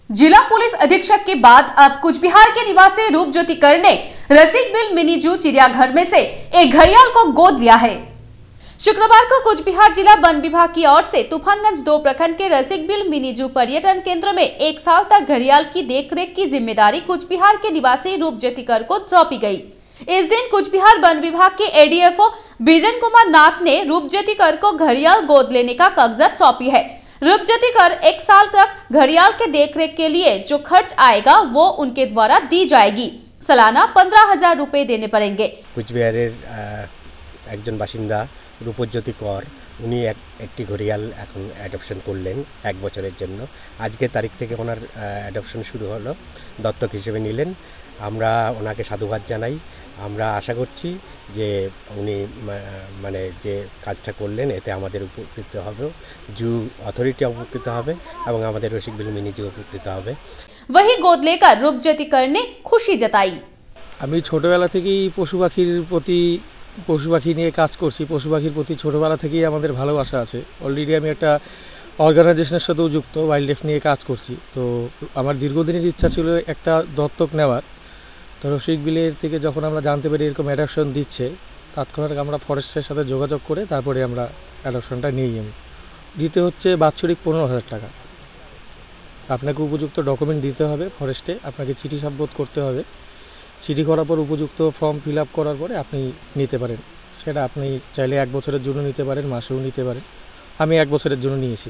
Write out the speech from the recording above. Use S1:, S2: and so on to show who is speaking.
S1: जिला पुलिस अधीक्षक के बाद अब कुचबिहार के निवासी रूपज्योति कर ने रसिकबिल मिनी जू चिड़ियाघर में से एक घड़ियाल को गोद लिया है। शुक्रवार को कुचबिहार जिला वन विभाग की ओर से तूफानगंज 2 प्रखंड के रसिकबिल मिनी जू पर्यटन केंद्र में 1 साल तक घड़ियाल की देखरेख की जिम्मेदारी कुचबिहार के निवासी रूपज्योति कर को सौंपी गई। इस दिन कुचबिहार वन विभाग के एडीएफओ बिजन कुमार नाथ ने रूपज्योति कर को घड़ियाल गोद लेने का कागजात सौंपी है। रूपज्योति कर 1 साल तक घड़ियाल के देखरेख के लिए जो खर्च आएगा वो उनके द्वारा दी जाएगी। सालाना 15,000 रुपए देने पड़ेंगे।
S2: কুচবিহারের একজন বাসিন্দা রূপজ্যোতি কর উনি একটি ঘড়িয়াল এখন অ্যাডপশন করলেন 1 বছরের জন্য। আজকে তারিখ থেকে ওনার অ্যাডপশন শুরু হলো, দত্তক হিসেবে নিলেন। আমরা ওনাকে সাধুবাদ জানাই। আমরা আশা করছি যে উনি মানে যে কাজটা করলেন এতে আমাদের উপকৃত হবে, জু অথরিটি উপকৃত হবে এবং আমাদের রসিকবিল মিনি জু উপকৃত হবে।
S1: वही गोद लेकर रूपज्योति कर ने खुशी जताई।
S3: আমি ছোটবেলা থেকেই পশু পাখি নিয়ে কাজ করছি। পশু পাখির প্রতি ছোটবেলা থেকেই আমাদের ভালোবাসা আছে। অলরেডি আমি একটা অর্গানাইজেশনের সাথেও যুক্ত, ওয়াইল্ড লাইফ নিয়ে কাজ করছি। তো আমার দীর্ঘদিনের ইচ্ছা ছিল একটা দত্তক নেওয়ার। তো রসিকবিলের থেকে যখন আমরা জানতে পারি এরকম অ্যাডপশন দিচ্ছে, তৎক্ষণাৎ আমরা ফরেস্টের সাথে যোগাযোগ করে তারপরে আমরা অ্যাডপশনটা নিই। দিতে হচ্ছে বাৎসরিক 15,000 টাকা। আপনাকে উপযুক্ত ডকুমেন্ট দিতে হবে ফরেস্টে, আপনাকে চিঠি সাববোধ করতে হবে। চিঠি করার পর উপযুক্ত ফর্ম ফিল আপ করার পরে আপনি নিতে পারেন। সেটা আপনি চাইলে 1 বছরের জন্য নিতে পারেন, মাসেও নিতে পারেন। আমি 1 বছরের জন্য নিয়েছি।